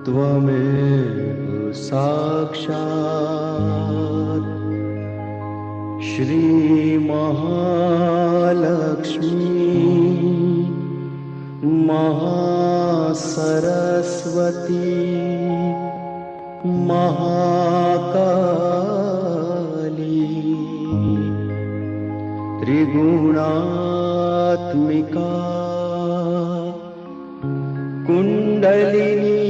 त्वमेव साक्षात् श्री महालक्ष्मी महासरस्वती महाकाली त्रिगुणात्मिका कुंडलिनी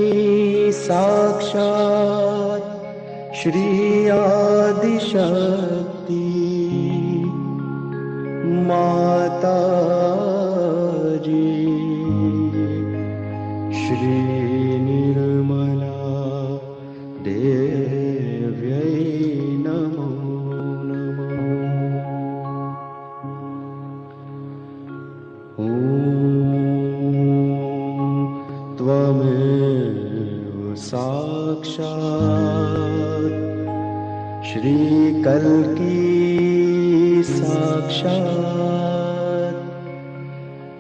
साक्षात् श्री आदिशक्ति माता जी श्री निर्मला देव्यै नमो नमः। ॐ त्वमेव साक्षात् श्री कल्की साक्षात्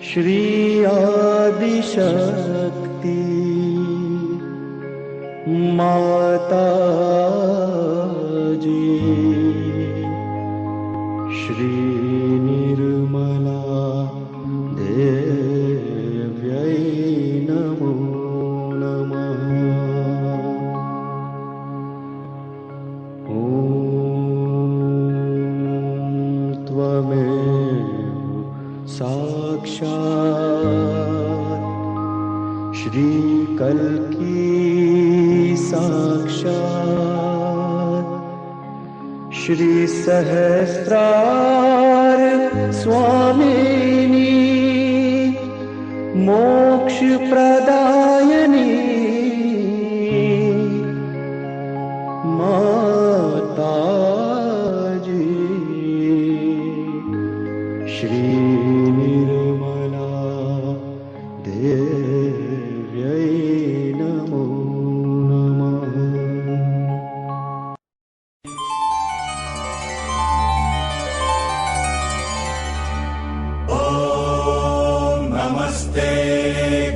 श्री आदिशक्ति माता जी श्री निर्मला देव्यै नमो नमः। ॐ त्वमेव साक्षात् श्री कल्की साक्षात् श्री सहस्रार स्वामिनी मोक्ष प्रदायिनी माता जी श्री निर्मला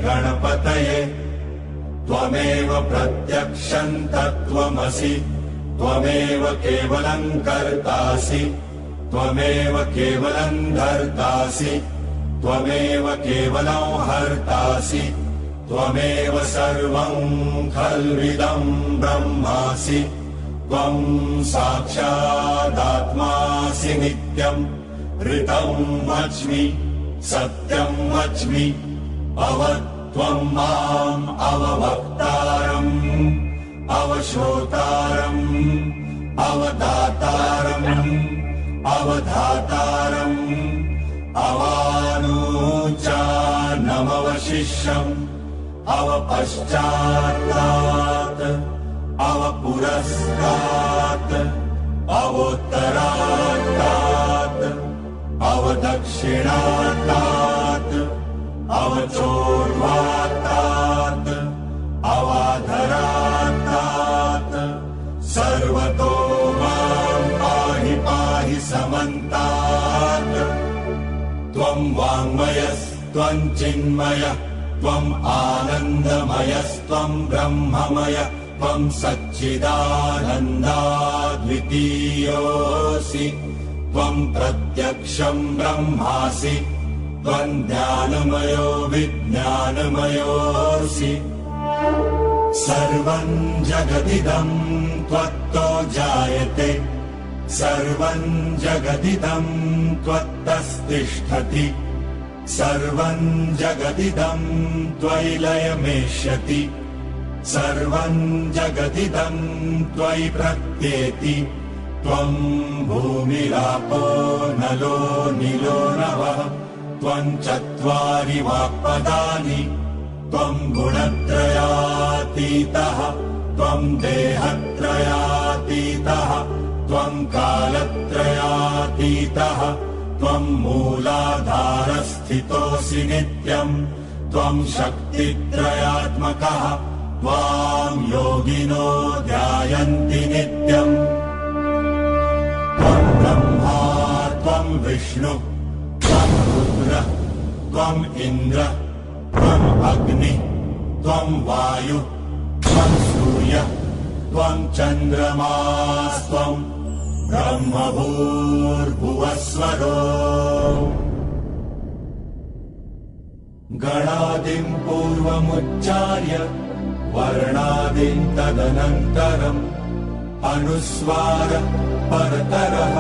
गणपतये त्वमेव प्रत्यक्षं तत्त्वमसि त्वमेव केवलं कर्तासि त्वमेव केवलं धर्तासि त्वमेव केवलं हर्तासि त्वमेव सर्वं खल्विदं ब्रह्मासि त्वं साक्षादात्मासि नित्यम् ऋतं वच्मि सत्यं वच्मि अवत्वं माम् अववक्तारम् अवश्रोतारम् अवदातारम् अवधातारम् अवानुचानमवशिष्यम् अवपश्चात्तात् अवपुरस्तात् अवोत्तरात्तात् अवदक्षिणात्तात् अवचोर्ध्वात्तात् अवाधरात्तात् सर्वतो मां पाहि पाहि समन्तात् त्वं वाङ्मयस्त्वं चिन्मयः त्वम् आनन्दमयस्त्वं ब्रह्ममय त्वं सच्चिदानन्दाद्वितीयोऽसि त्वं प्रत्यक्षं ब्रह्मासि त्वं ज्ञानमयो विज्ञानमयोऽसि सर्वं जगदिदं त्वत्तो जायते सर्वं जगदिदं त्वत्तस्तिष्ठति सर्वं जगदिदं त्वयि लयमेष्यति सर्वं जगदिदं त्वयि प्रत्येति त्वं भूमिरापो नलो नीलो नभः त्वं चत्वारि वाक्पदानि त्वं गुणत्रयातीतः त्वं देहत्रयातीतः त्वं कालत्रयातीतः त्वं मूलाधारस्थितोऽसि नित्यम् त्वं शक्तित्रयात्मकः त्वां योगिनो ध्यायन्ति नित्यम् त्वं ब्रह्मा त्वं विष्णु त्वं रुद्र त्वं इन्द्र त्वं अग्नि त्वं वायु त्वं सूर्य त्वं चन्द्रमास्त्वं ब्रह्मभूर्भुवस्वरो गणादिं पूर्वमुच्चार्य वर्णादिं तदनन्तरम् अनुस्वार परतरः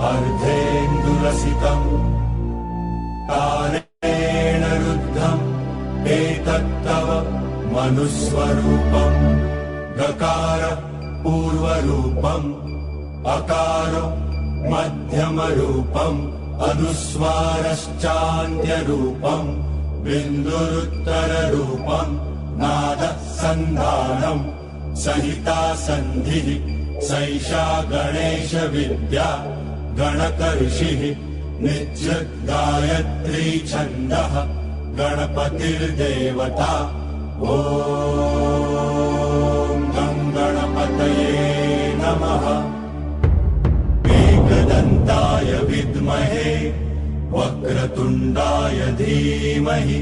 अर्धेन्दुरसितम् कालेन रुद्धम् एतत्तव मनुस्वरूपम् गकार पूर्वरूपम् अकारो मध्यमरूपम् अनुस्वारश्चान्त्यरूपम् बिन्दुरुत्तररूपम् नादः सन्धानम् सहिता सन्धिः सैषा गणेश विद्या गणकर्षिः नित्यगायत्री छन्दः गणपतिर्देवता ॐ गं गणपतये नमः एकदन्ताय विद्महे वक्रतुण्डाय धीमहि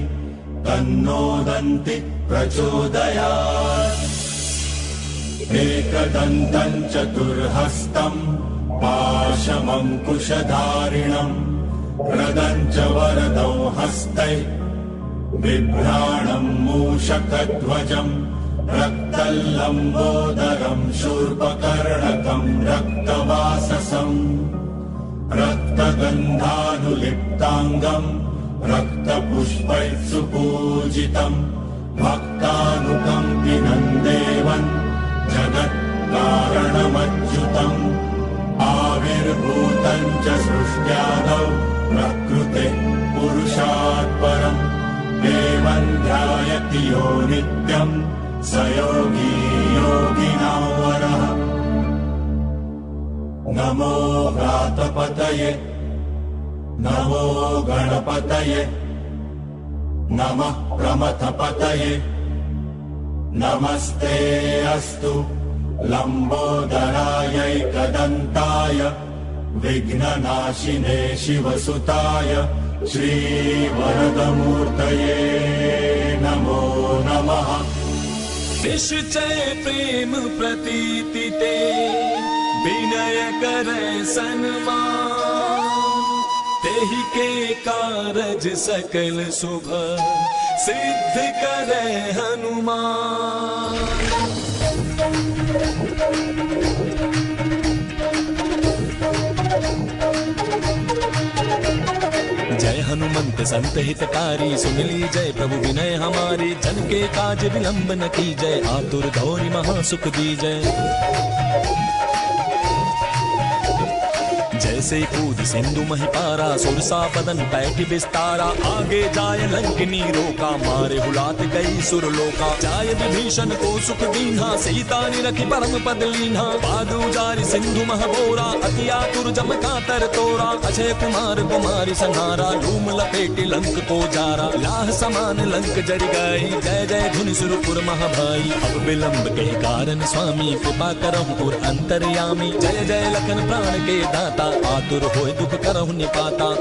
तन्नो दन्ति प्रचोदयात् एकदन्तं चतुर्हस्तं पाशमङ्कुशधारिणम् प्रदं च वरदौ हस्तै बिभ्राणं मूषकध्वजम् रक्तल्लम्बोदरं शूर्पकर्णकं रक्तवाससम् रक्तगन्धानुलिप्ताङ्गम् रक्तपुष्पैः सुपूजितम् भक्तानुकम्पिनं देवन् जगत्कारणमच्युतम् आविर्भूतं च सृष्ट्यादौ प्रकृते पुरुषात् परम् देवं ध्यायति यो नित्यम् स योगी योगिनां वरः नमो व्रातपतये नमो गणपतये नमः प्रमथपतये नमस्ते अस्तु लम्बोदरायैकदन्ताय विघ्ननाशिने शिवसुताय श्रीवरदमूर्तये नमो नमः। निश्चय प्रेम प्रतीति ते विनय करे सन्मान, तेहि के कारज सकल शुभ सिद्ध करे हनुमान। जय हनुमंत संत हितकारी, सुन ली जय प्रभु विनय हमारी। जन के काज विलंब न की जय, आतुर धोरी महासुख दी जय। जैसे कूद सिंधु महिपारा, सुरसा बदन पैठी विस्तारा। आगे जाय लंकिनी रोका, मारे हुलात गई सुरलोका। जाय विभीषण को सुख दीन्हा, सीता निरखी परम पद लीन्हा। बादु जारि सिंधु महबोरा, अति आतुर जम कातर तोरा। अजय कुमार कुमारी संहारा, धूम लपेटी लंक को जारा। लाह समान लंक जरि गई, जय जय धुनि सुरपुर महाभाई। अब विलंब के कारण स्वामी, कृपा करहु पुर अंतर्यामी। जय जय लखन प्राण के दाता, आतुर होय दुख करहु निपाता।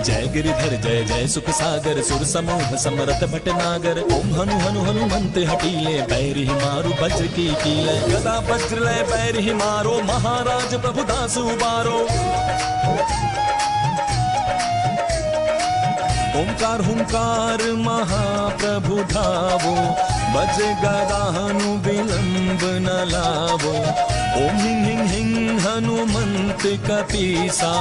जय गिरिधर जय जय सुख सागर, सुर समूह समरथ भटनागर। ओम हनु हनु हनुमंत हटीले, बैरि मारु वज्र की कीले। गदा वज्र लय बैरि मारो, महाराज प्रभु दास उबारो। ओंकार हुंकार महाप्रभु धावो, बज गदा हनु विलंब न लावो। ओम हिं हिं हिं हनुमंत कपीसा,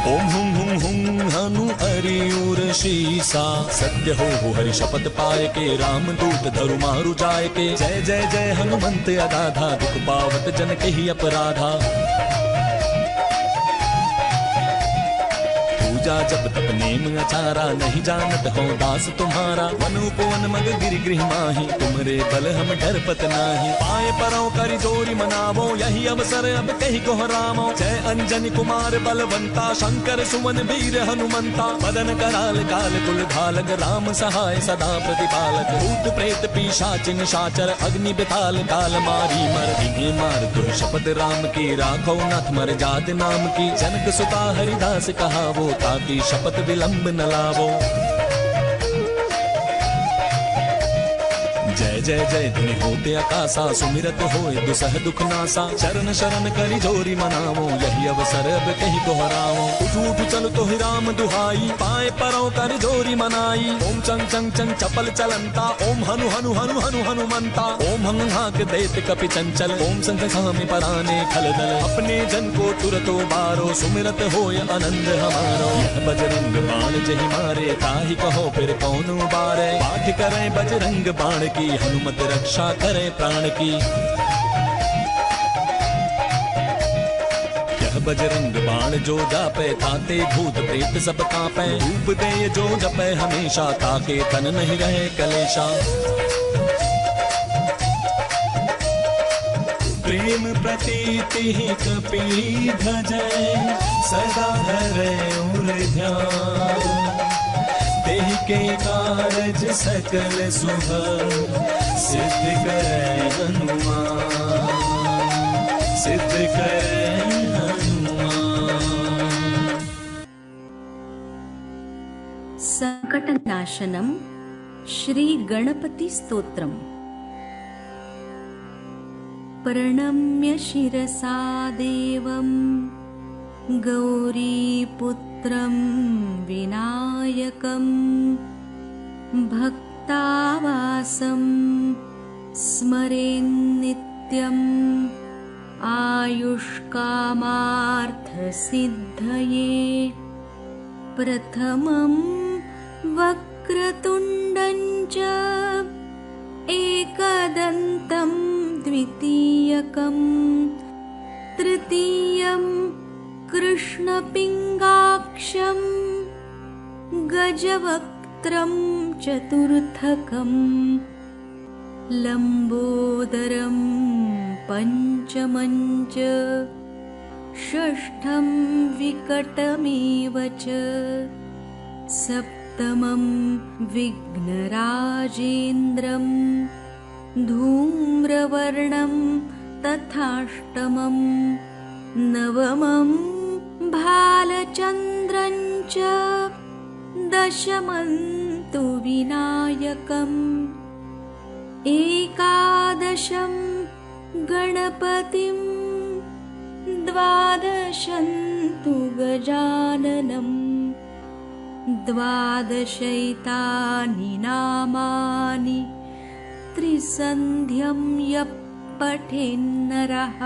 ओम हुं हुं हुं हनु अरियुर शीसा। सत्य हो हरि शपथ पाए के, राम दूत धरु मारु जाय के। जय जय जय हनुमंत अगाधा, दुख पावत जन के ही अपराधा। पूजा जब तप नेम अचारा, नहीं जानत हो दास तुम्हारा। वन उपवन मग गिरि गृह माही, तुमरे बल हम डरपत नाही। पाए परौ करि जोरी मनावो, यही अवसर अब कहि कोहरामो। जय अंजनी कुमार बलवंता, शंकर सुमन वीर हनुमंता। मदन कराल काल कुल धालक, राम सहाय सदा प्रतिपालक। भूत प्रेत पिशाच निशाचर, अग्नि बिताल काल मारी मर। इन्हें मार दुर शपथ राम की, राखो नाथ मर जात नाम की। जनक सुता हरिदास कहावो, ताकि शपथ विलंब न लावो। जय जय जय धुनि होते आकाशा, सुमिरत होए दुसह दुख नासा। चरण शरण करि जोरी मनावो, यही अवसर अब कहि कोहरावो। उठ उठ चल तो ही राम दुहाई, पाए परौ करि जोरी मनाई। ओम चंग चंग चंग चपल चलंता, ओम हनु हनु हनु हनु हनुमंता। ओम हंग हाक दैत कपि चंचल, ओम संग सामि पराने खलदल। अपने जन को तुरतो बारो, सुमिरत होय आनंद हमारो। यह बजरंग बाण जहि मारे, ताहि कहो फिर कौन उबारे। पाठ करे बजरंग बाण की, हनुमत रक्षा करे प्राण की। यह बजरंग बाण जो जापे, ताते भूत प्रेत सब कापे। धूप दे जो जपे हमेशा, ताके तन नहीं रहे कलेशा। प्रेम प्रतीति ही कपि भजै, सदा धरे उर ध्यान। तेहि के कारज सकल शुभ सिद्ध करे हनुमान, सिद्ध करे हनुमान। संकटनाशनम श्री गणपति स्तोत्रम। प्रणम्य शिरसा देवं गौरीपुत्रं विनायकं भक्तावासं स्मरेन्नित्यम् आयुष्कामार्थसिद्धये। प्रथमं वक्रतुण्डं च एकदन्तं द्वितीयकं तृतीयं कृष्णपिङ्गाक्षं गजवक्त्रं चतुर्थकं लम्बोदरं पञ्चमं च षष्ठं विकटमेव च सप्तमं विघ्नराजेन्द्रं धूम्रवर्णं तथाष्टमं नवमं भालचन्द्रं च दशमं तु विनायकम् एकादशं गणपतिं द्वादशं तु गजाननं द्वादशैतानि नामानि त्रिसन्ध्यं यः पठेन्नरः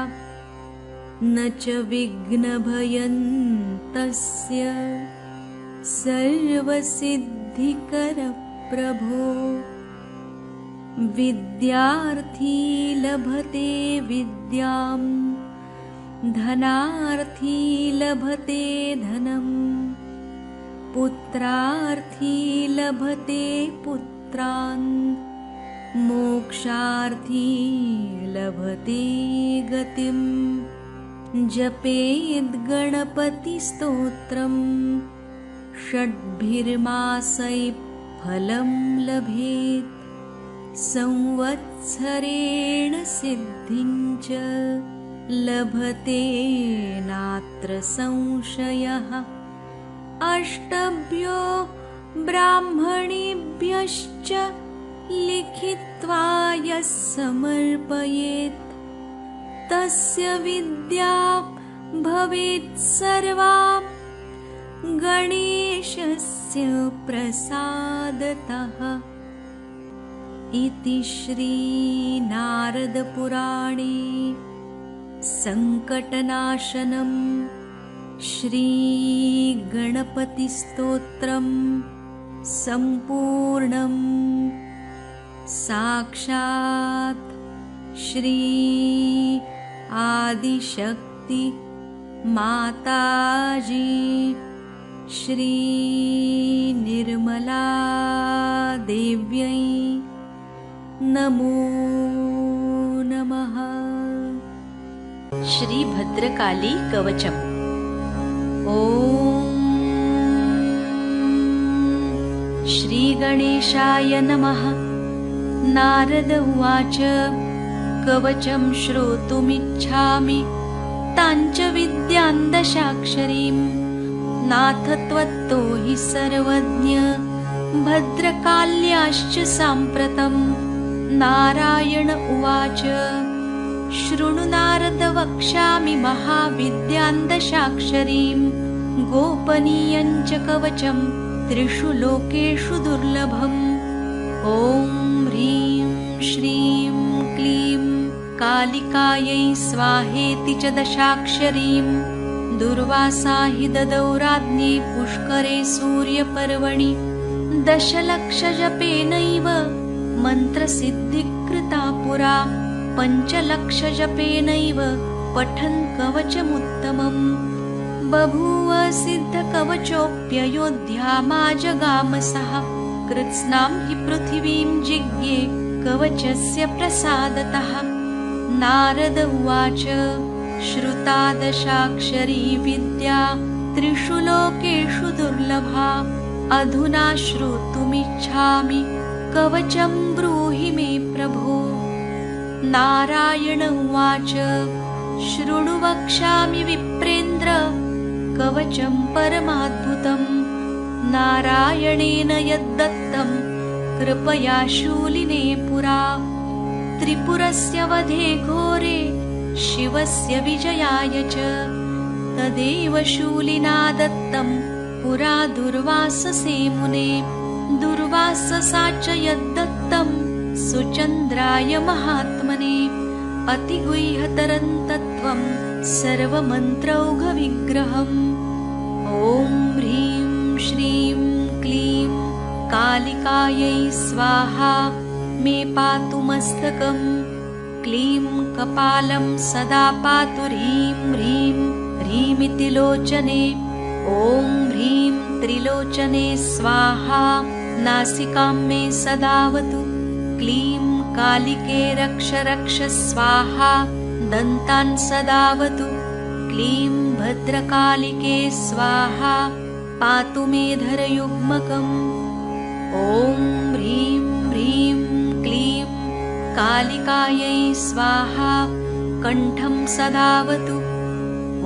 न च विघ्नभयं तस्य सर्वसिद्धिकरप्रभो विद्यार्थी लभते विद्यां धनार्थी लभते धनं पुत्रार्थी लभते पुत्रान् मोक्षार्थी लभते गतिं जपेद् गणपतिस्तोत्रम् षड्भिर्मासैः फलं लभेत् संवत्सरेण सिद्धिं च लभते नात्र संशयः अष्टभ्यो ब्राह्मणेभ्यश्च लिखित्वा यः समर्पयेत् तस्य विद्या भवेत् सर्वा गणेशस्य प्रसादतः। इति श्री नारदपुराणे संकटनाशनं श्री गणपतिस्तोत्रं संपूर्णम् साक्षात् श्री आदिशक्ति माताजी श्री निर्मला देव्यै नमो नमः। श्री भद्रकाली कवचम्। ॐ श्री गणेशाय नमः। नारद उवाच कवचं श्रोतुमिच्छामि ताञ्च विद्यां दशाक्षरीं नाथ त्वत्तो हि सर्वज्ञ भद्रकाल्याश्च साम्प्रतं। नारायण उवाच शृणु नारद वक्ष्यामि महाविद्यां दशाक्षरीं गोपनीयं च कवचं त्रिषु लोकेषु दुर्लभम्। ॐ ह्रीं श्रीं क्लीं कालिकायै स्वाहेति च दशाक्षरीं दुर्वासा हि ददौ राज्ञे पुष्करे सूर्यपर्वणि। दशलक्षजपेनैव मन्त्रसिद्धिकृता पुरा 5,00,000 पठन् कवचमुत्तमम्। बभूव सिद्धकवचोऽप्ययोध्यामाजगामसः कृत्स्नां हि पृथिवीं जिज्ञे कवचस्य प्रसादतः। नारद उवाच श्रुता दशाक्षरी विद्या त्रिषु लोकेषु दुर्लभा अधुना श्रोतुमिच्छामि कवचं ब्रूहि मे प्रभो। नारायण उवाच शृणु वक्ष्यामि विप्रेन्द्र कवचं परमाद्भुतम् नारायणेन यद्दत्तं कृपया शूलिने पुरा। त्रिपुरस्य वधे घोरे शिवस्य विजयाय च तदेव शूलिना दत्तं पुरा दुर्वाससे मुने। दुर्वाससा च यद्दत्तं सुचन्द्राय महात्मने अतिगुह्यतरं तत्त्वं सर्वमन्त्रौघविग्रहम्। ॐ ह्रीं श्रीं क्लीं कालिकायै स्वाहा मे पातु मस्तकं क्लीं कपालं सदा पातु ह्रीं ह्रीं ह्रीमिति लोचने। ॐ ह्रीं त्रिलोचने स्वाहा नासिकां मे सदावतु क्लीं कालिके रक्ष रक्ष स्वाहा दन्तान् सदावतु क्लीं भद्रकालिके स्वाहा पातु मे धरयुग्मकम्। ॐ ह्रीं ह्रीं क्लीं कालिकायै स्वाहा कण्ठं सदावतु।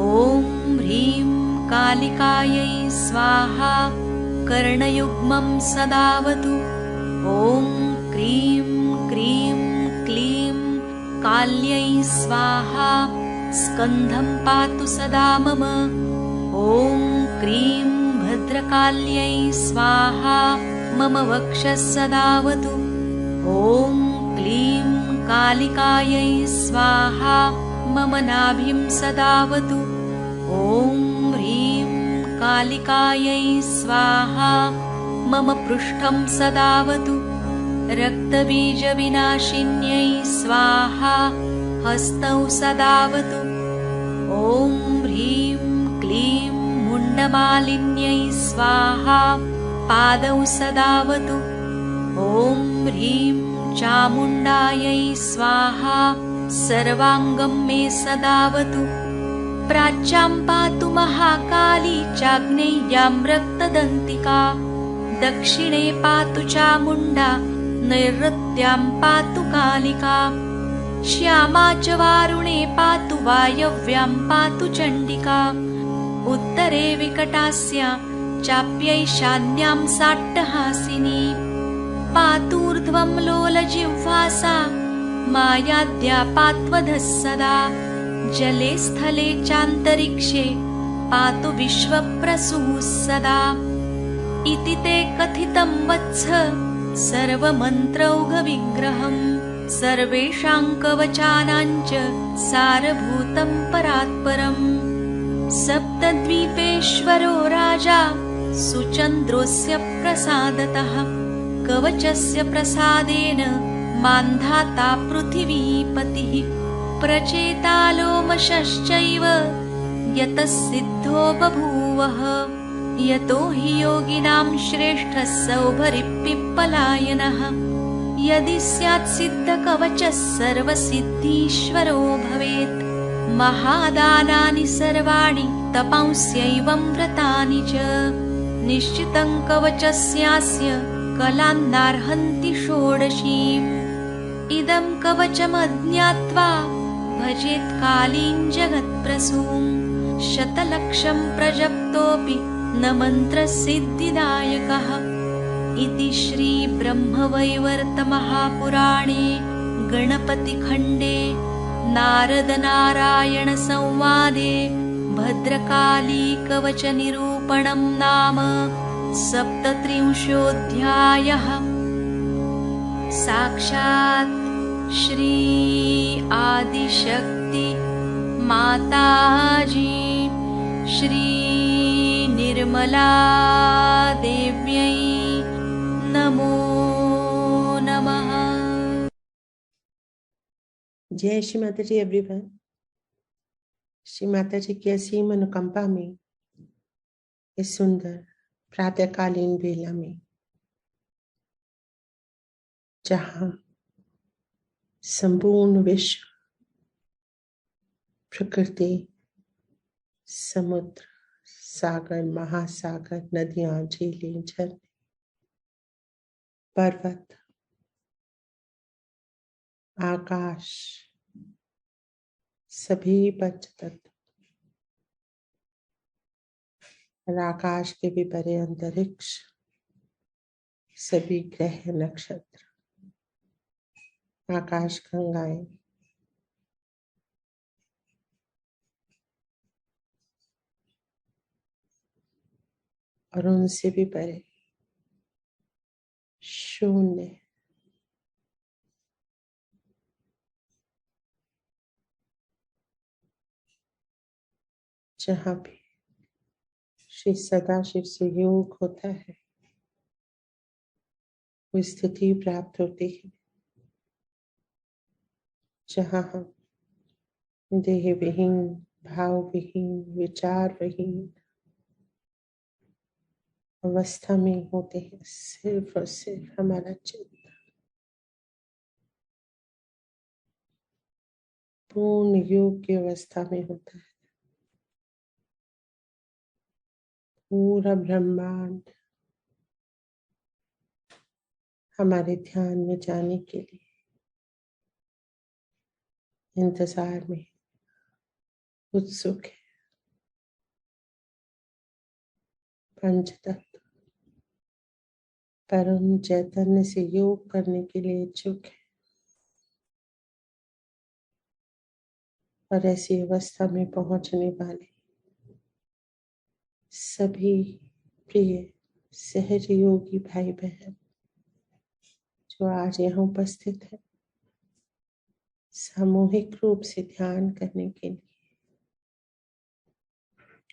ॐ ह्रीं कालिकायै स्वाहा कर्णयुग्मं सदावतु। ॐ क्रीं क्रीं क्लीं काल्यै स्वाहा स्कन्धं पातु सदा मम। ॐ क्रीं भद्रकाल्यै स्वाहा मम वक्षः सदावतु। ॐ क्लीं कालिकायै स्वाहा मम नाभिं सदावतु। ॐ ह्रीं कालिकायै स्वाहा मम पृष्ठं सदावतु। रक्तबीजविनाशिन्यै स्वाहा हस्तौ सदावतु। ॐ ह्रीं क्लीं मुण्डमालिन्यै स्वाहा पादौ सदावतु। ॐ ह्रीं चामुण्डायै स्वाहा सर्वाङ्गं मे सदावतु। प्राच्यां पातु महाकाली चाग्नेय्यां रक्तदन्तिका। दक्षिणे पातु चामुण्डा नैऋत्यां पातु कालिका। श्यामा च वारुणे पातु वायव्यां पातु चण्डिका। उत्तरे विकटास्या चाप्यैशान्यां साट्टहासिनी। पातूर्ध्वं लोलजिह्वासा मायाद्या पात्वधः सदा। जले स्थले चान्तरिक्षे पातु विश्वप्रसूः सदा। इति ते कथितं वत्स सर्वमन्त्रौघविग्रहम्। सर्वेषां कवचानां च सारभूतं परात्परम्। सप्तद्वीपेश्वरो राजा सुचन्द्रोऽस्य प्रसादतः। कवचस्य प्रसादेन मान्धाता पृथिवीपतिः। प्रचेतालोमशश्चैव यतः सिद्धो बभूवः। यतो हि योगिनां श्रेष्ठः सौभरिप्पिप्पलायनः। यदि स्यात् सिद्धकवचः सर्वसिद्धीश्वरो भवेत्। महादानानि सर्वाणि तपांस्यैवं व्रतानि च। निश्चितं कवचस्यास्य कलान्नार्हन्ति षोडशीम्। इदं कवचमज्ञात्वा भजेत् कालीं जगत्प्रसूं। शतलक्षं प्रजप्तोऽपि न मन्त्रसिद्धिदायकः। इति श्रीब्रह्मवैवर्तमहापुराणे गणपतिखण्डे नारदनारायणसंवादे भद्रकालीकवचनिरूपणं नाम 37 साक्षात् श्री आदिशक्ति माताजी श्री निर्मला देव्यै नमो नमः। जय श्री माता जी एवरीवन। श्री माता जी की असीम अनुकंपा में इस सुंदर प्रातःकालीन बेला में जहाँ संपूर्ण विश्व, प्रकृति, समुद्र, सागर, महासागर, नदियां, झीलें, झरने, पर्वत, आकाश, सभी पंचतत्व और आकाश के भी परे अंतरिक्ष, सभी ग्रह, नक्षत्र, आकाश गंगाएं, और उनसे भी परे शून्य, जहाँ भी श्री सदाशिव से योग होता है, वो स्थिति प्राप्त होती है जहाँ हम देह विहीन, भाव विहीन, विचार विहीन अवस्था में होते हैं। सिर्फ और सिर्फ हमारा चित्त पूर्ण योग की अवस्था में होता है। पूरा ब्रह्मांड हमारे ध्यान में जाने के लिए इंतजार में, उत्सुक है, पंच तत्व परम चैतन्य से योग करने के लिए इच्छुक है। और ऐसी अवस्था में पहुंचने वाले सभी प्रिय सहयोगी भाई बहन जो आज यहाँ उपस्थित है, सामूहिक रूप से ध्यान करने के लिए,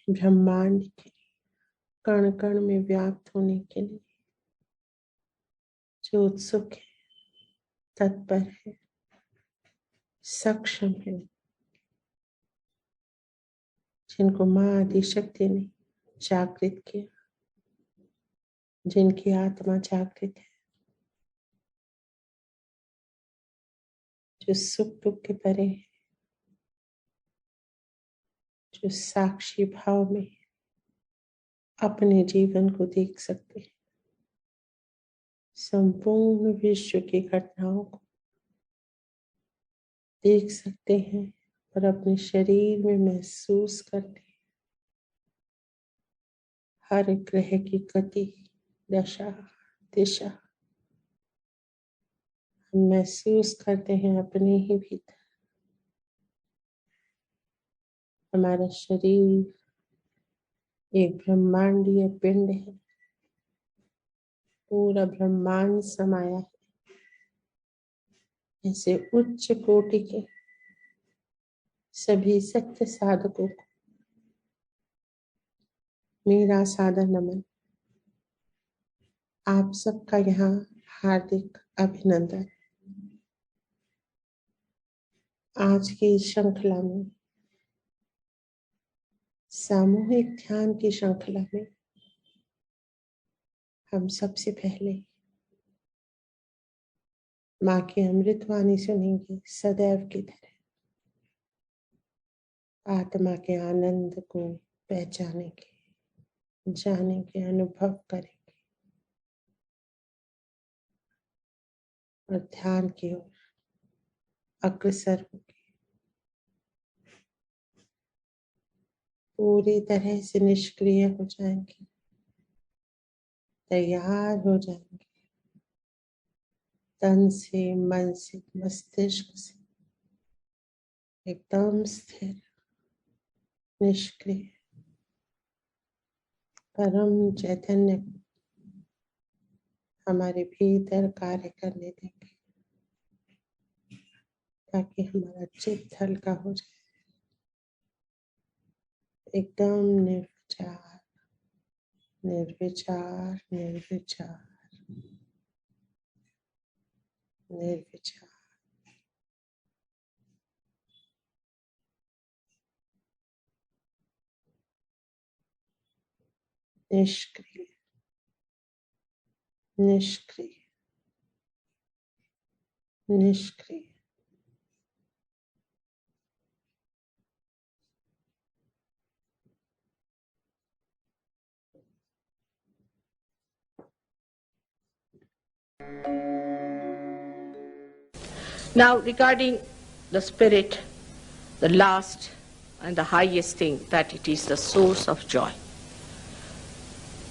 ब्रह्मांड के कण कण में व्याप्त होने के लिए जो उत्सुक है, तत्पर है, सक्षम है, जिनको माँ आदि शक्ति ने जागृत किया, जिनकी आत्मा जागृत है, जो सुख दुख के परे है, जो साक्षी भाव में अपने जीवन को देख सकते हैं, संपूर्ण विश्व की घटनाओं को देख सकते हैं और अपने शरीर में महसूस करते हैं हर ग्रह की गति, दशा, दिशा हम महसूस करते हैं अपने ही भीतर। हमारा शरीर एक ब्रह्मांडीय पिंड है, पूरा ब्रह्मांड समाया है। ऐसे उच्च कोटि के सभी सत्य साधकों को मेरा सादर नमन। आप सबका यहाँ हार्दिक अभिनंदन। आज की श्रृंखला में, सामूहिक ध्यान की श्रृंखला में, हम सबसे पहले माँ की अमृतवाणी सुनेंगे। सदैव की तरह आत्मा के आनंद को पहचानेंगे, जानेंगे, अनुभव करेंगे और ध्यान की ओर अग्रसर होंगे। पूरी तरह से निष्क्रिय हो जाएंगे, तैयार हो जाएंगे, तन से, मन से, मस्तिष्क से एकदम स्थिर, निष्क्रिय परम चैतन्य हमारे भीतर कार्य करने देंगे ताकि हमारा चित्त हल्का हो जाए। एकदम निर्विचार, निर्विचार, निर्विचार, निर्विचार। निष्क्रिय, निष्क्रिय, निष्क्रिय। Now, regarding the spirit, the last and the highest thing, that it is the source of joy.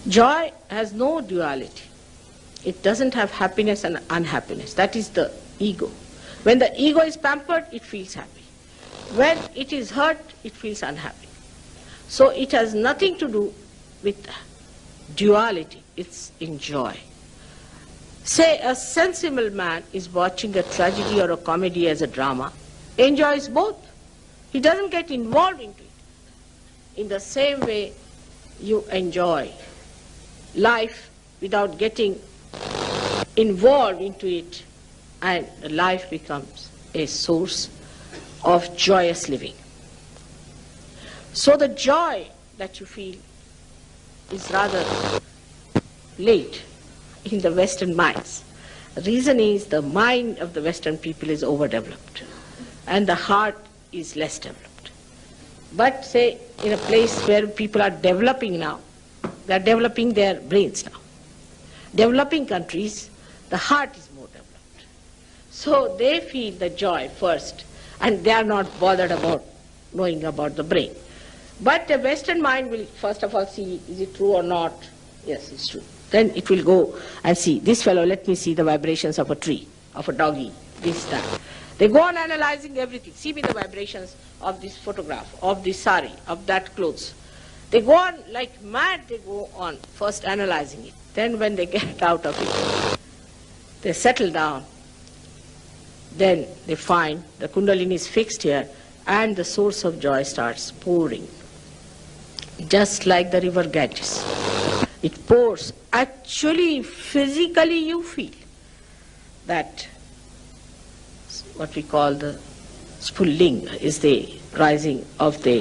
Joy has no duality. It doesn't have happiness and unhappiness. That is the ego. When the ego is pampered, it feels happy. When it is hurt, it feels unhappy. So it has nothing to do with duality. It's in joy. Say a sensible man is watching a tragedy or a comedy as a drama, enjoys both. He doesn't get involved into it. In the same way, you enjoy life without getting involved into it, and life becomes a source of joyous living. So the joy that you feel is rather late in the Western minds. The reason is the mind of the Western people is overdeveloped and the heart is less developed. But say in a place where people are developing now, they are developing their brains now. Developing countries, the heart is more developed. So they feel the joy first and they are not bothered about knowing about the brain. But the Western mind will first of all see, is it true or not? Yes, it's true. Then it will go and see, this fellow, let me see the vibrations of a tree, of a doggy, this, that. They go on analyzing everything. See me the vibrations of this photograph, of this sari, of that clothes. They go on like mad, they go on first analyzing it. Then when they get out of it, they settle down. Then they find the Kundalini is fixed here and the source of joy starts pouring. Just like the river Ganges. It pours. Actually, physically you feel that what we call the spulling is the rising of the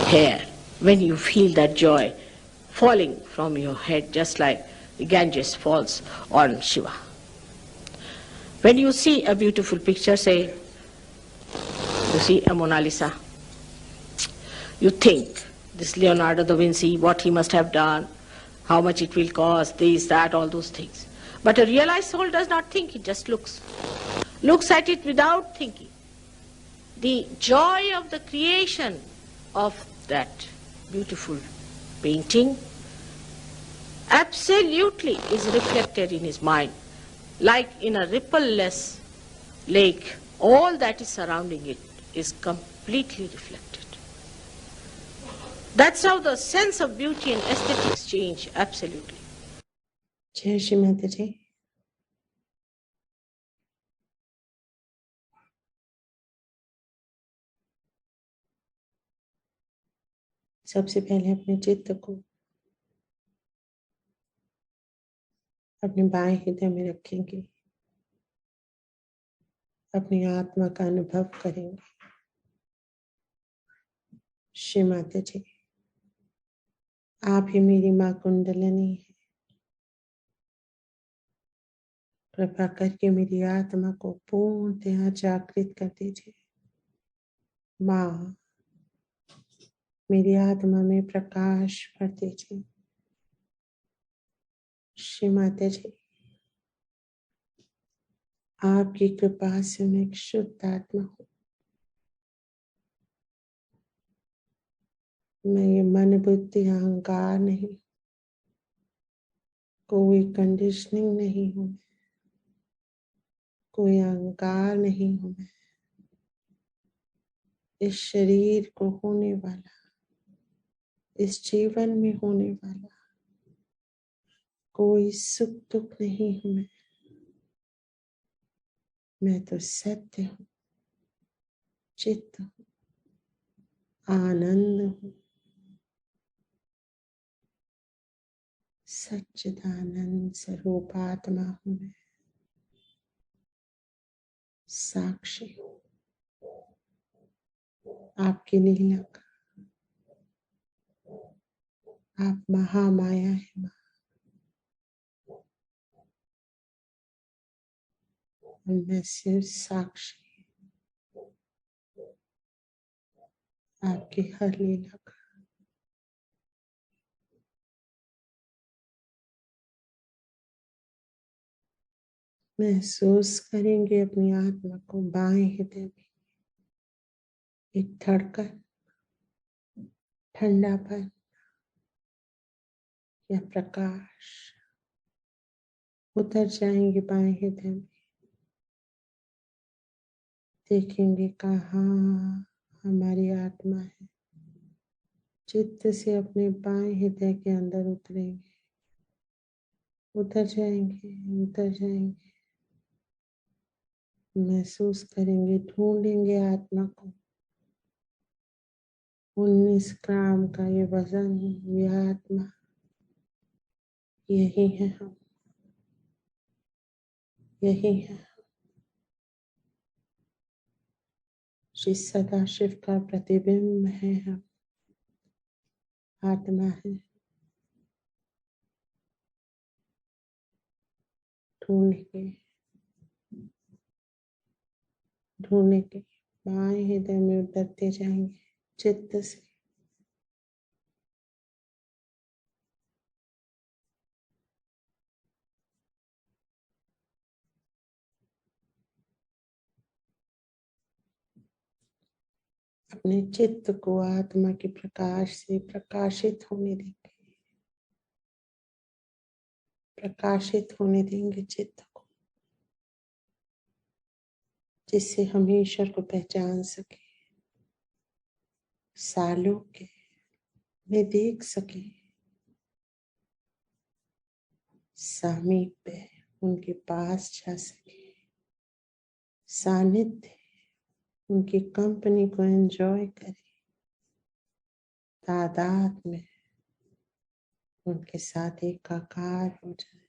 hair. When you feel that joy falling from your head, just like the Ganges falls on Shiva. When you see a beautiful picture, say, you see a Mona Lisa, you think, this Leonardo da Vinci, what he must have done, how much it will cost, this, that, all those things. But a realized soul does not think, it just looks. Looks at it without thinking. The joy of the creation of that beautiful painting absolutely is reflected in his mind. Like in a ripple-less lake, all that is surrounding it is completely reflected. That's how the sense of beauty and aesthetics change, absolutely. जय श्री माता जी। सबसे पहले अपने चित्त को अपने बाएं हृदय में रखेंगे, अपनी आत्मा का अनुभव करेंगे। श्री माता जी, आप ही मेरी माँ कुंडलिनी है। कृपा करके मेरी आत्मा को पूर्णतः जागृत कर दीजिए। माँ, मेरी आत्मा में प्रकाश भर दीजिए। श्री माता जी, आपकी कृपा से मैं एक शुद्ध आत्मा हूँ। मैं ये मन बुद्धि अहंकार नहीं, कोई कंडीशनिंग नहीं हूँ, कोई अहंकार नहीं हूँ। मैं इस शरीर को होने वाला, इस जीवन में होने वाला कोई सुख दुख नहीं हूँ। मैं तो सत्य हूँ, चित्त हूँ, आनंद हूँ, सच्चिदानंद स्वरूप आत्मा हूँ। मैं साक्षी हूँ आपकी लीला का। आप महामाया है माँ, और मैं सिर्फ साक्षी आपकी हर लीला का। महसूस करेंगे अपनी आत्मा को बाएं हृदय में, एक धड़कन, ठंडापन या प्रकाश उतर जाएंगे बाएं हृदय में। देखेंगे कहाँ हमारी आत्मा है। चित्त से अपने बाएं हृदय के अंदर उतरेंगे, उतर जाएंगे, उतर जाएंगे। महसूस करेंगे, ढूंढेंगे आत्मा को। 19 ग्राम का ये वजन, ये आत्मा, यही है हम, यही है श्री सदाशिव का प्रतिबिंब है। हम आत्मा है। ढूंढेंगे, ढूंढेंगे, बाएं हृदय में उतरते जाएंगे चित्त से। अपने चित्त को आत्मा के प्रकाश से प्रकाशित होने देंगे, प्रकाशित होने देंगे चित्त को, जिससे हम ईश्वर को पहचान सके, सालोक्य में देख सके, सामीप्य उनके पास जा सके, सानिध्य उनकी कंपनी को एंजॉय करे, तादाद में उनके साथ एकाकार हो जाए।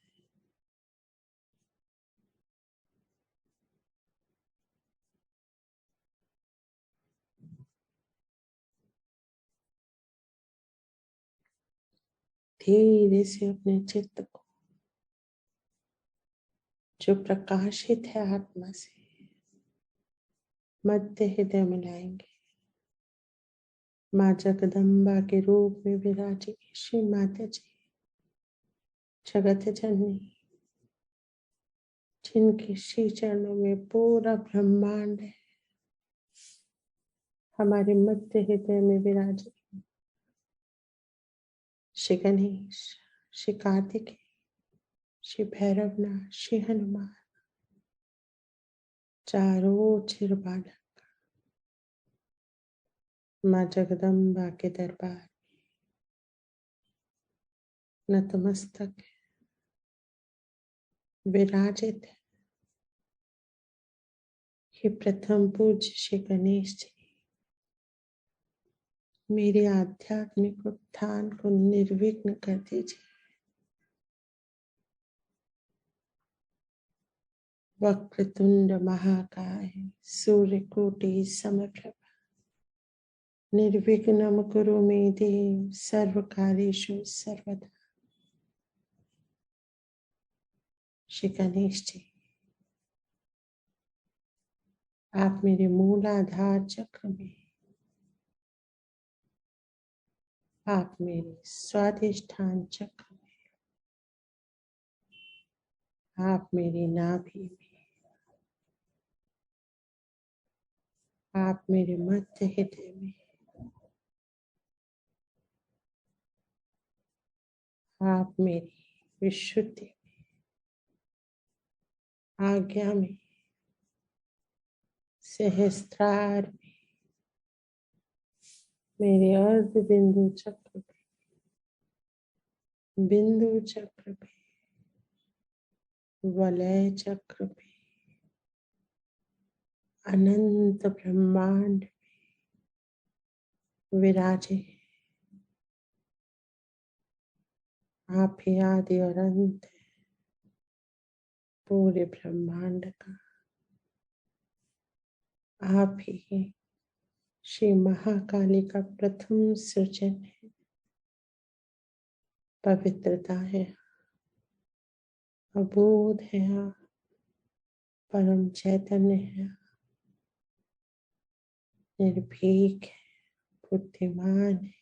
धीरे से अपने चित्त को जो प्रकाशित है आत्मा से मध्य हृदय में लाएंगे। माँ जगदम्बा के रूप में विराजी श्री माता जी, जगत जननी, जिनके श्री चरणों में पूरा ब्रह्मांड है, हमारे मध्य हृदय में विराजे श्री गणेश, श्री कार्तिकेय, श्री भैरवनाथ, श्री हनुमान, चारों ओर बालक माँ जगदम्बा के दरबार नतमस्तक विराजित है। हे प्रथम पूज्य श्री गणेश जी, मेरे आध्यात्मिक उत्थान को निर्विघ्न कर दीजिए। वक्रतुंड महाकाय सूर्यकोटि समप्रभ निर्विघ्नं कुरु मे देव सर्वकार्येषु सर्वदा। श्री गणेश जी, आप मेरे मूलाधार चक्र में, आप मेरे स्वाधिष्ठान चक्र में, आप मेरी नाभि में, आप मेरे मध्य हृदय में, आप मेरी विशुद्धि में, आज्ञा में, सहस्त्रार में, मेरे अर्ध बिंदु चक्र पे, बिंदु चक्र पे, वलय चक्र पे, अनंत ब्रह्मांड में विराजे। आप ही आदि और अंत है पूरे ब्रह्मांड का। आप ही श्री महाकाली का प्रथम सृजन है। पवित्रता है, अबोध है, परम चैतन्य है, निर्भीक है, बुद्धिमान है।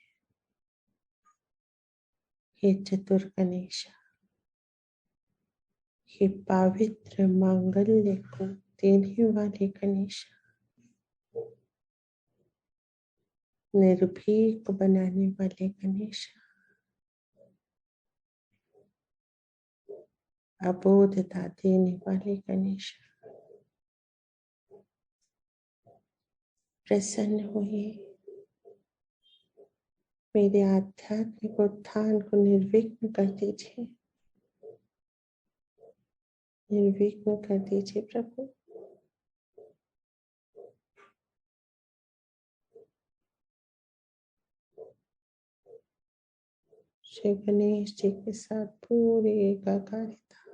हे चतुर गणेशा, हे पवित्र मांगल्य को देने वाले गणेशा, निर्भीक बनाने वाले गणेशा, अबोधता देने वाले गणेशा, प्रसन्न होइए। मेरे आध्यात्मिक उत्थान को निर्विघ्न कर दीजिए, निर्विघ्न कर दीजिए प्रभु। श्री गणेश जी के साथ पूरी एकाकारिता,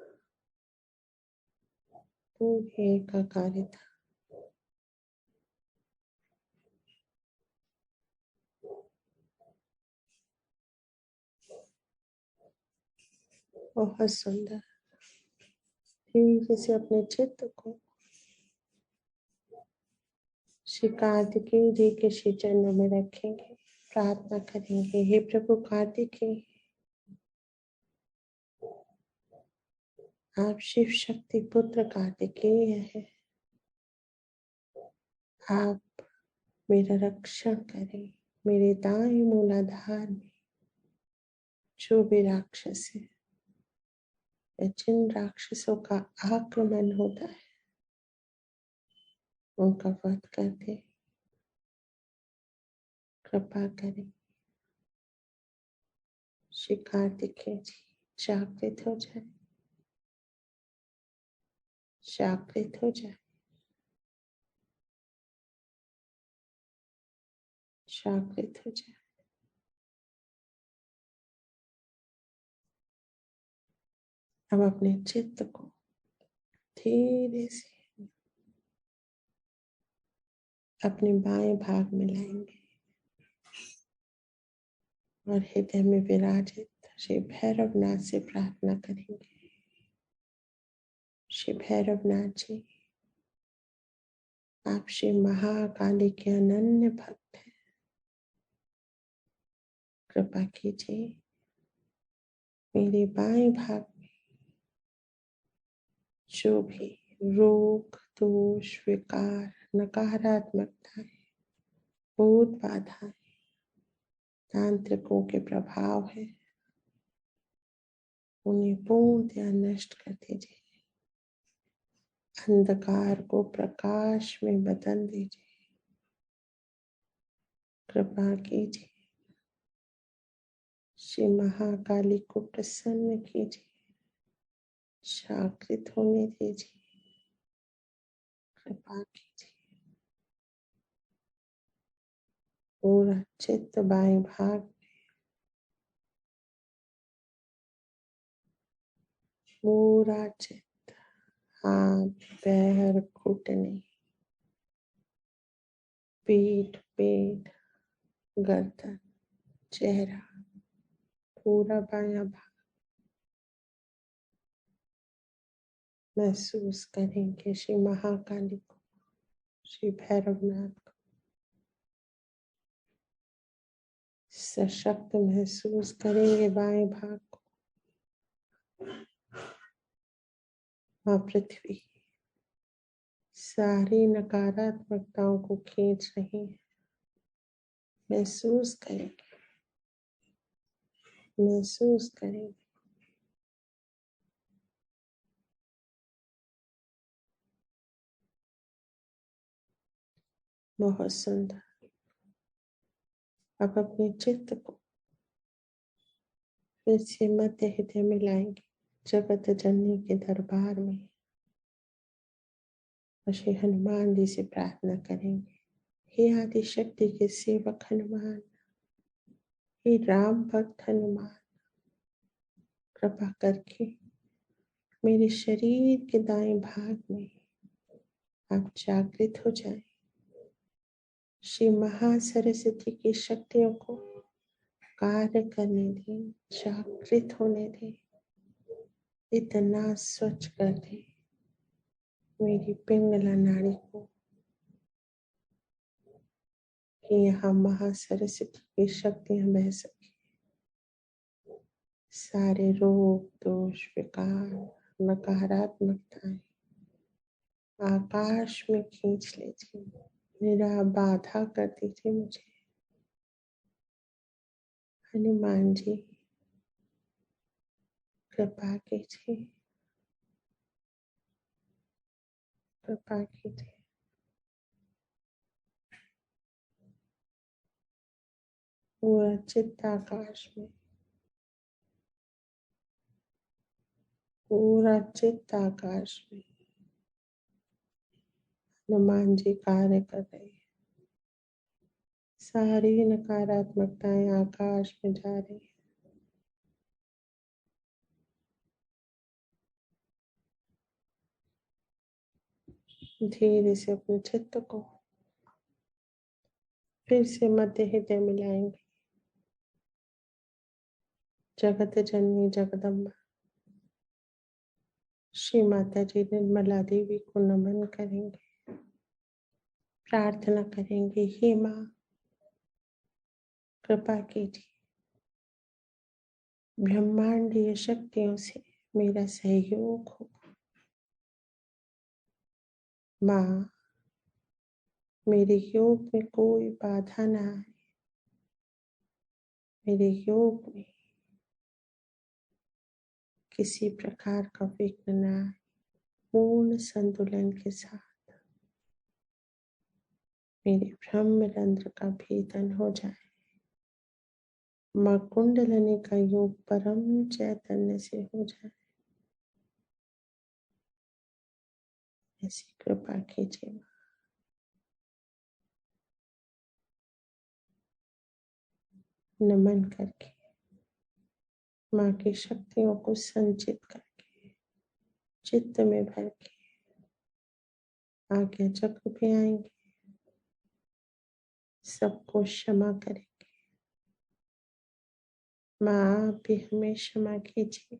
पूरी एकाकारिता। बहुत सुंदर। धीरे से अपने चित्त को श्री कार्तिकेय जी के श्री चरणों में रखेंगे, प्रार्थना करेंगे। हे प्रभु कार्तिकेय, आप शिव शक्ति पुत्र कार्तिकेय हैं। आप मेरा रक्षण करें। मेरे दाएं मूलाधार में जो भी राक्षस है या जिन राक्षसों का आक्रमण होता है उनका वध कर दे। कृपा करें। श्री कार्तिकेय जी जागृत हो जाए, जागृत हो जाए, जागृत हो जाए। अब अपने चित्त को धीरे से अपने बाएं भाग में लाएंगे और हृदय में विराजित श्री भैरवनाथ से प्रार्थना करेंगे। श्री भैरवनाथ जी, आप श्री महाकाली के अनन्य भक्त हैं। कृपा कीजिए मेरे बाएं भाग में जो भी रोग, दोष, विकार, नकारात्मकताएं, भूत बाधाएं, तांत्रिकों के प्रभाव है, उन्हें पूर्णतया नष्ट कर दीजिए। अंधकार को प्रकाश में बदल दीजिए। कृपा कीजिए श्री महाकाली को प्रसन्न कीजिए, जागृत होने दीजिए। कृपा कीजिए। पूरा चित्त बाएं भाग में, पूरा चित्त, हाथ, पैर, घुटने, पीठ, पेट, गर्दन, चेहरा, पूरा बायां भाग महसूस करेंगे श्री महाकाली को, श्री भैरवनाथ को सशक्त महसूस करेंगे। बाएं भाग को माँ पृथ्वी सारी नकारात्मकताओं को खींच रही है। महसूस करेंगे, महसूस करेंगे। बहुत सुंदर। अब अपने चित्त को फिर से मध्य हृदय में लाएंगे, जगत जननी के दरबार में, और श्री हनुमान जी से प्रार्थना करेंगे। हे आदि शक्ति के सेवक हनुमान, हे राम भक्त हनुमान, कृपा करके मेरे शरीर के दाएं भाग में आप जागृत हो जाएं। श्री महासरस्वती की शक्तियों को कार्य करने दें, जागृत होने दें, इतना स्वच्छ कर दें मेरी पिंगला नाड़ी को कि यहाँ महासरस्वती की शक्तियां बह सके। सारे रोग, दोष, विकार, नकारात्मकताएं आकाश में खींच लीजिए, मेरा बाधा कर दीजिए मुझे। हनुमान जी कृपा कीजिए, कृपा कीजिए। पूरा चित्त आकाश में, पूरा चित्त आकाश में हनुमान जी कार्य कर रहे हैं। सारी नकारात्मकताएं आकाश में जा रही है। धीरे से अपने चित्त को फिर से मध्य हृदय में लाएंगे। जगत जननी जगदम्बा श्री माता जी निर्मला देवी को नमन करेंगे, प्रार्थना करेंगे। हे माँ, कृपा कीजिए, ब्रह्मांडीय शक्तियों से मेरा सहयोग हो। माँ, मेरे योग में कोई बाधा ना आए, मेरे योग में किसी प्रकार का विघ्न ना आए। पूर्ण संतुलन के साथ मेरे ब्रह्मरंध्र का भेदन हो जाए। माँ कुंडलिनी का योग परम चैतन्य से हो जाए, ऐसी कृपा कीजिए माँ। नमन करके माँ की शक्तियों को संचित करके चित्त में भर के आज्ञा चक्र पे आएंगे, सबको क्षमा करेंगे। माँ आप भी हमें क्षमा कीजिए,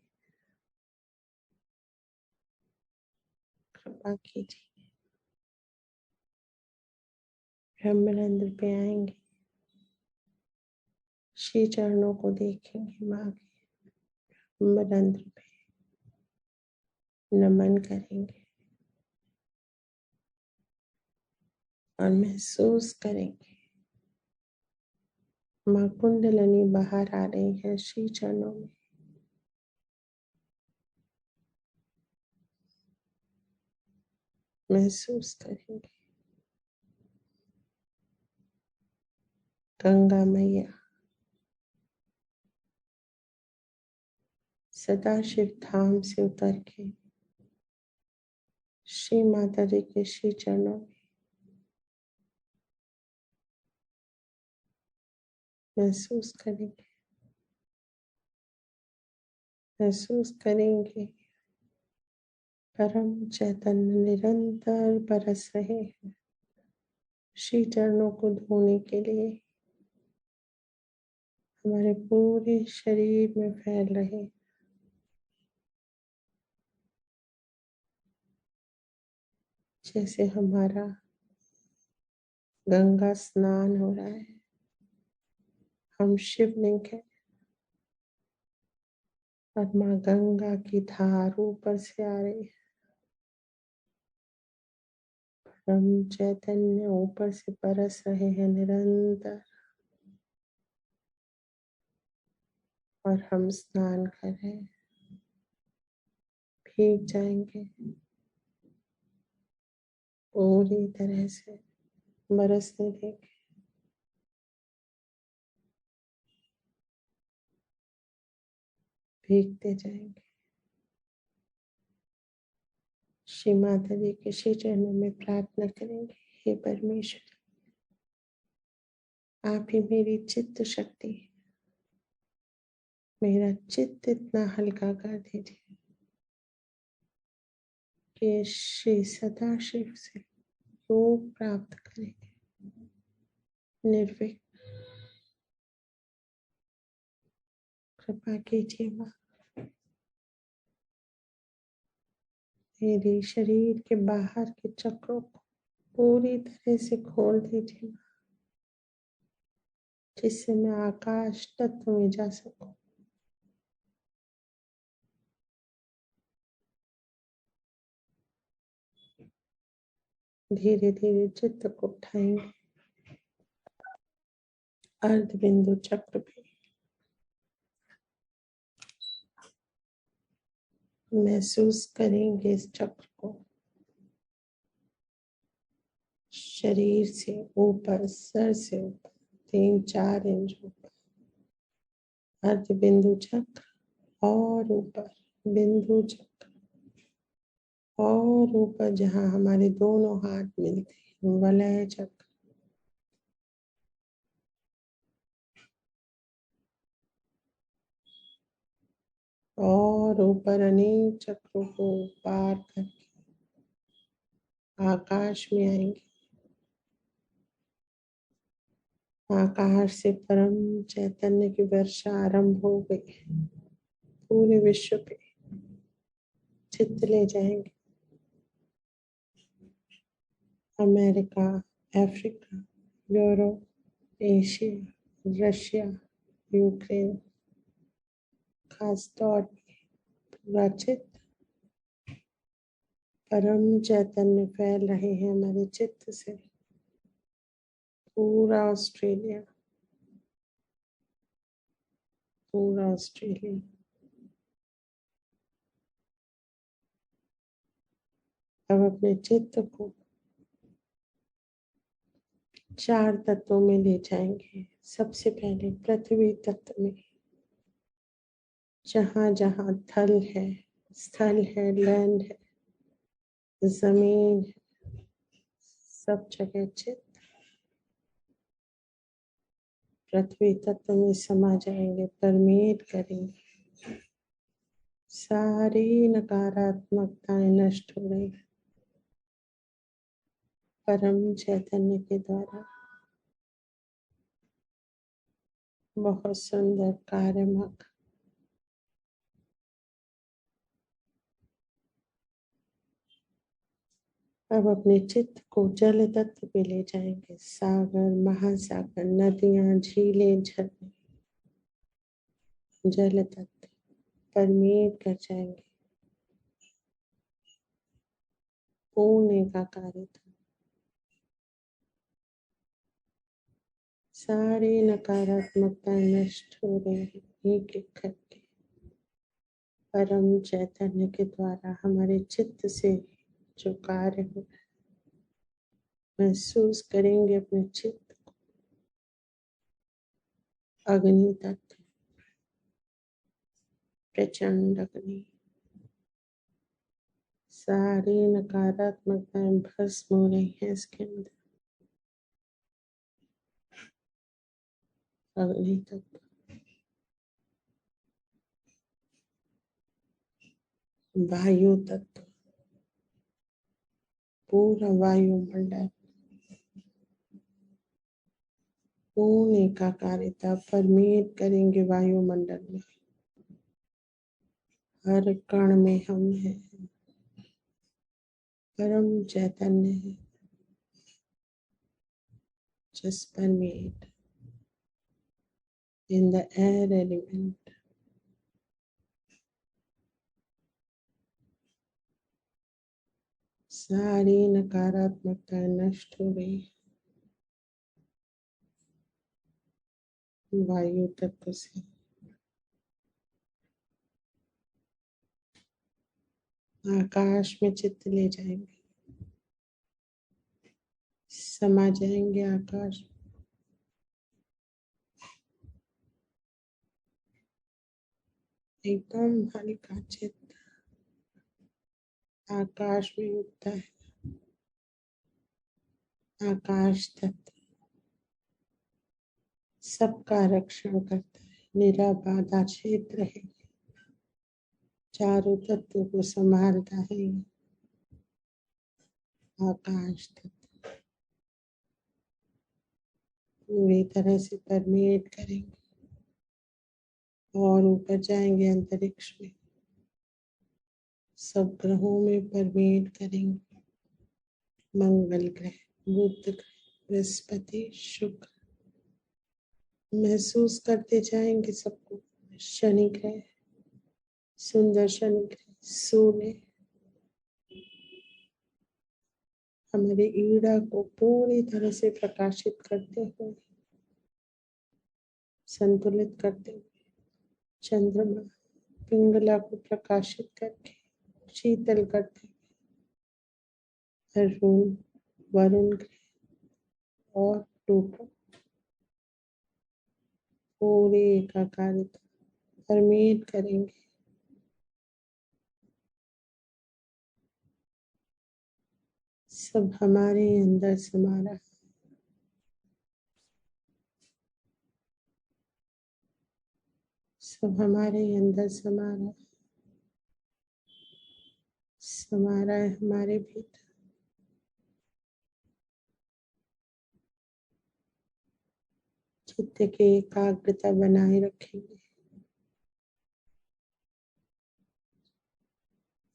कृपा कीजिए। ब्रह्मरंध्र पे आएंगे, श्री चरणों को देखेंगे, माँ के ब्रह्मरंध्र पे नमन करेंगे और महसूस करेंगे माँ कुंडलिनी बाहर आ रही है श्री चरणों में। महसूस करेंगे गंगा मैया सदाशिव धाम से उतर के श्री माता जी के श्री चरणों में महसूस करेंगे, महसूस करेंगे परम चैतन्य निरंतर बरस रहे हैं श्री चरणों को धोने के लिए, हमारे पूरे शरीर में फैल रहे। जैसे हमारा गंगा स्नान हो रहा है, हम शिवलिंग है और माँ गंगा की धार ऊपर से आ रही है। हम चैतन्य ऊपर से बरस रहे हैं निरंतर और हम स्नान कर रहे हैं, भीग जाएंगे पूरी तरह से बरसने देंगे। भीगते जाएंगे। श्री माता जी के श्री चरणों में प्रार्थना करेंगे, हे परमेश्वर आप ही मेरी चित्त शक्ति, मेरा चित्त इतना हल्का कर दीजिए कि श्री सदाशिव से योग प्राप्त करेंगे निर्विघ्न। कृपा कीजिए माँ, मेरे शरीर के बाहर के चक्रों को पूरी तरह से खोल दीजिए माँ, जिससे मैं आकाश तत्व में जा सकूं। धीरे धीरे चित्त को उठाएंगे अर्ध बिंदु चक्र पे। महसूस करेंगे इस चक्र को शरीर से ऊपर, सर से ऊपर 3-4 इंच ऊपर अर्ध बिंदु चक्र, और ऊपर बिंदु चक्र, और ऊपर जहाँ हमारे दोनों हाथ मिलते हैं वलय चक्र, और ऊपर अनेक चक्रों को पार करके आकाश में आएंगे। आकाश से परम चैतन्य की वर्षा आरंभ हो गई है, पूरे विश्व पे चित्त ले जाएंगे। America, Africa, Europe, Asia, Russia, Ukraine, खास तौर पे पूरा चित्त परम चैतन्य फैल रहे हैं हमारे चित्त से। पूरा ऑस्ट्रेलिया, पूरा ऑस्ट्रेलिया। अब अपने चित्त को 4 तत्वों में ले जाएंगे। सबसे पहले पृथ्वी तत्व में, जहाँ जहाँ थल है, स्थल है, लैंड है, जमीन है, सब जगह चित्त पृथ्वी तत्व में समा जाएंगे, परमेट करेंगे। सारी नकारात्मकताएं नष्ट हो रही परम चैतन्य के द्वारा। बहुत सुंदर कार्यमक। अब अपने चित्त को जल तत्व पे ले जाएंगे। सागर, महासागर, नदियां, झीलें, झरने, जल तत्व परमेट कर जाएंगे। पूर्ण एकाकारिता। सारी नकारात्मकताएं नष्ट हो रही है एक एक करके परम चैतन्य के द्वारा। हमारे चित्त से जो कार्य हो रहा है, महसूस करेंगे अपने चित्त को। अग्नि तत्व, प्रचंड अग्नि। सारी नकारात्मकताएं भस्म हो रही है इसके अंदर। अग्नि तत्व, वायु तत्व, पूरा वायुमंडल पूर्ण एकाकारिता परमेट करेंगे वायुमंडल में। हर कण में हम हैं, परम चैतन्य है। Just permeate in the air element. सारी नकारात्मकता नष्ट हो गई वायु तत्व से। आकाश में चित्त ले जाएंगे, समा जाएंगे आकाश। एकदम हल्का चित्त आकाश में उठता है। आकाश तत्व सबका रक्षण करता है, निराबाधा क्षेत्र है, चारों तत्वों को संभालता है। आकाश तत्व पूरी तरह से परमेट करेंगे और ऊपर जाएंगे अंतरिक्ष में, सब ग्रहों में परमेट करेंगे। मंगल ग्रह, बुध ग्रह, बृहस्पति, शुक्र महसूस करते जाएंगे सबको। शनि ग्रह, सुंदर शनि ग्रह, सूर्य हमारे ईड़ा को पूरी तरह से प्रकाशित करते हुए, संतुलित करते हुए। चंद्रमा पिंगला को प्रकाशित करके शीतल करते हुए। अरुण, वरुण ग्रह और प्लूटो पूरी एकाकारिता परमेट करेंगे। सब हमारे अंदर समा रहा है। सब हमारे अंदर समा रहा है, समा रहा है हमारे भीतर। चित्त की एकाग्रता बनाए रखेंगे।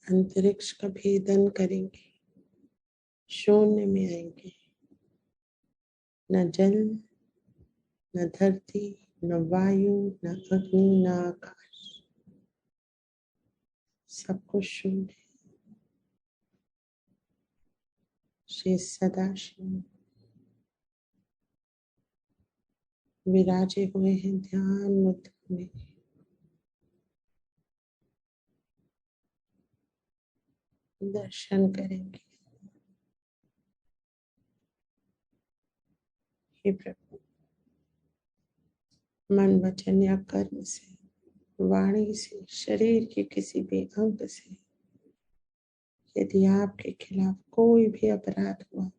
अंतरिक्ष का भेदन करेंगे, शून्य में आएंगे। न जल, न धरती, न वायु, न अग्नि, न आकाश, सब कुछ शून्य। श्री सदाशिव विराजे हुए हैं ध्यान मुद्रा में। दर्शन करेंगे। हे प्रभु, मन वचन या कर्म से, वाणी से, शरीर के किसी भी अंग से यदि आपके खिलाफ कोई भी अपराध हुआ,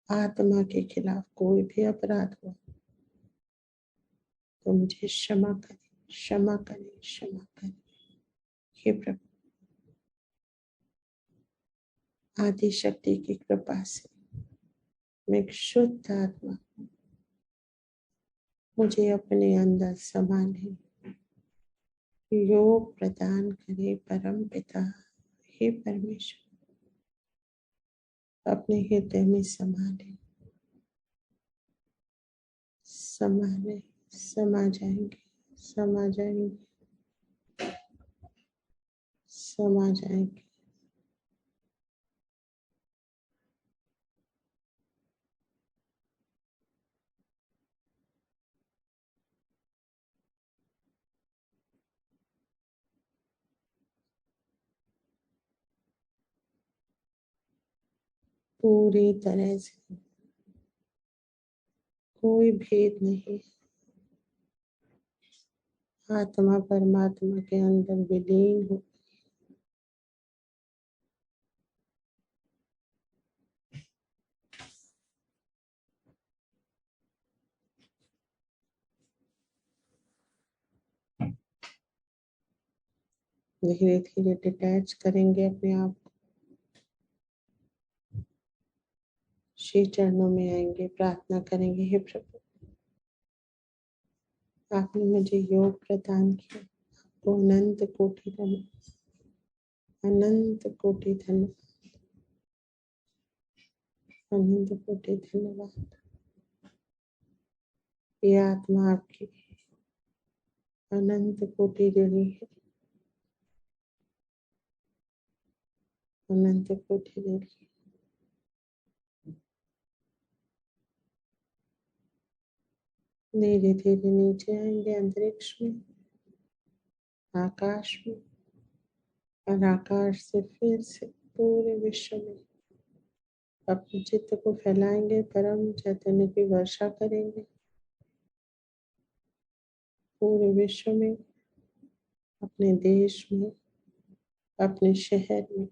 आत्मा के खिलाफ कोई भी अपराध हुआ, तो मुझे क्षमा करें, क्षमा करें, क्षमा करें। हे प्रभु, आदि शक्ति की कृपा से मैं एक शुद्ध आत्मा हूँ। मुझे अपने अंदर समाने योग प्रदान करे परम पिता। हे परमेश्वर, अपने हृदय में समाने, समाने, समा जाएंगे, समा जाएंगे, समा जाएंगे। पूरी तरह से कोई भेद नहीं। आत्मा परमात्मा के अंदर विलीन हो। धीरे धीरे डिटैच करेंगे अपने आप को। श्री चरणों में आएंगे, प्रार्थना करेंगे। हे प्रभु, आपने मुझे योग प्रदान किया, आपको अनंत कोटि धन्यवाद, अनंत कोटि धन्यवाद, अनंत कोटि धन्यवाद। ये आत्मा आपकी अनंत कोटि ऋणी है, अनंत कोटि ऋणी। धीरे धीरे नीचे आएंगे अंतरिक्ष में, आकाश में, और आकाश से फिर से पूरे विश्व में अपने चित्त को फैलाएंगे, परम चैतन्य की वर्षा करेंगे। पूरे विश्व में, अपने देश में, अपने शहर में,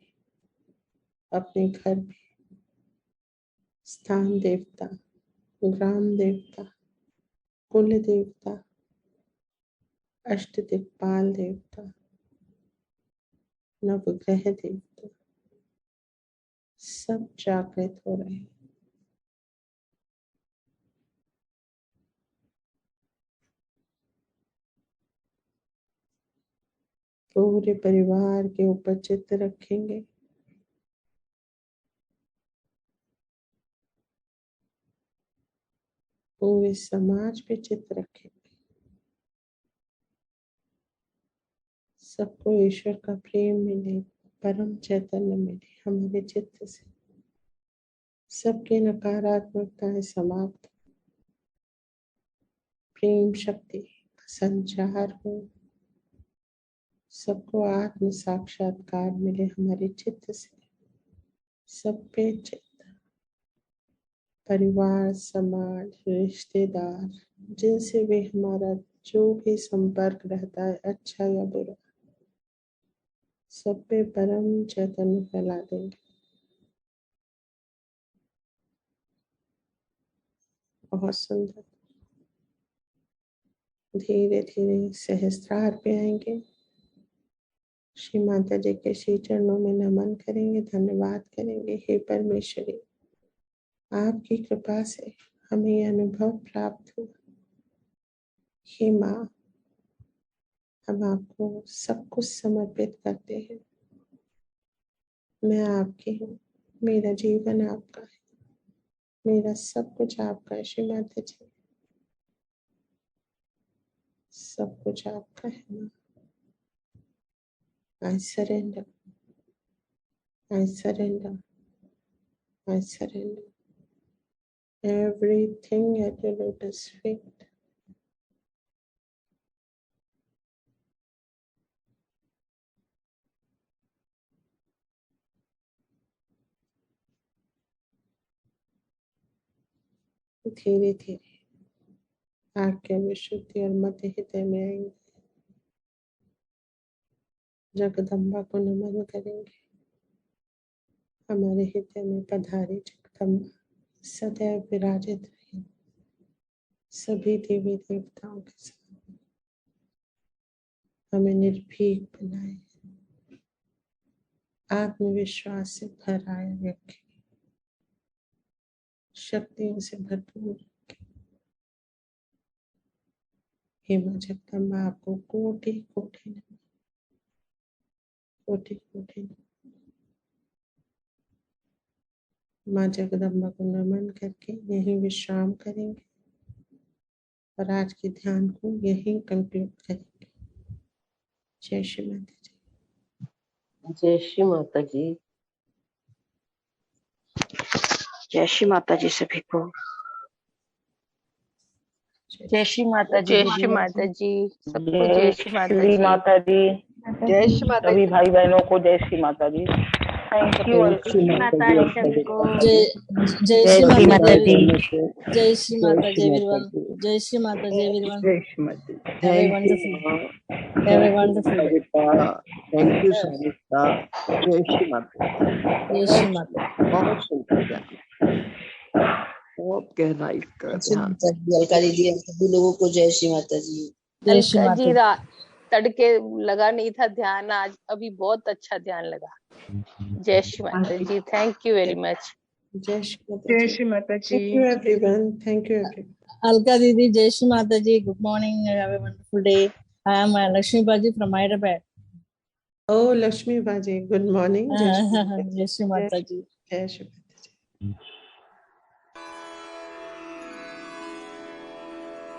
अपने घर में, स्थान देवता, ग्राम देवता, कुल देवता, अष्ट दिक्पाल देवता, नवग्रह देवता सब जागृत हो रहे हैं। पूरे परिवार के ऊपर चित्त रखेंगे। पूरे समाज पे चित्त रखेंगे। सबको ईश्वर का प्रेम मिले, परम चैतन्य मिले हमारे चित्त से। सबकी नकारात्मकताएं समाप्त, प्रेम शक्ति का संचार हो। सबको आत्म साक्षात्कार मिले हमारे चित्त से। सब पे चित्त, परिवार, समाज, रिश्तेदार, जिनसे भी हमारा जो भी संपर्क रहता है, अच्छा या बुरा, सब पे परम चैतन्य फैला देंगे। बहुत सुंदर। धीरे धीरे सहस्त्रार पे आएंगे। श्री माता जी के श्री चरणों में नमन करेंगे, धन्यवाद करेंगे। हे परमेश्वरी, आपकी कृपा से हमें यह अनुभव प्राप्त हुआ। हे माँ, हम आपको सब कुछ समर्पित करते हैं। मैं आपकी हूँ, मेरा जीवन आपका है, मेरा सब कुछ आपका है। श्री माता जी, सब कुछ आपका है माँ। I surrender, I surrender, I surrender. everything at your lotus feet. धीरे धीरे आज्ञा विशुद्धि और मध्य हृदय में आएंगे। जगदम्बा को नमन करेंगे। हमारे हृदय में पधारी जगदम्बा सदैव विराजित रहे सभी देवी देवताओं के साथ। हमें निर्भीक बनाए, आत्मविश्वास से भराए रखे, शक्तियों से भरपूर रखे। हे मां जगदम्बा आपको कोटि कोटि नमन, कोटि कोटि नमन। मां जगदम्बा को नमन करके यहीं विश्राम करेंगे और आज के ध्यान को यहीं कंक्लूड करेंगे। जय श्री माता जी। जय श्री माता जी। जय श्री माता जी सभी को। जय श्री माता जी। जय श्री माता जी सबको। जय श्री माता जी। जय श्री माता सभी भाई बहनों को जय श्री माता जी। Thank you. माता जी सभी को। जय श्री माता जी। जय श्री माता जी एवरीवन। जय श्री माता जी एवरीवन। जय श्री माता जी। Have a wonderful day. Thank you Savita. जय श्री माता। जय श्री माता। बहुत सुंदर ध्यान, बहुत गहराई का ध्यान। अलका दीदी सभी लोगों को जय श्री माता जी। जय श्री अलका माता जी तड़के लगा नहीं था ध्यान, आज अभी बहुत अच्छा ध्यान लगा। जय Shri Mata ji. Thank you very much. जय Shri Mata ji. Thank you everyone. Thank you everyone. Alka दीदी जय Shri Mata ji. Good morning. Have a wonderful day. I am Lakshmi Baji from Hyderabad. Oh, Lakshmi Baji, good morning. जय श्री माता जी। जय श्री माता जी।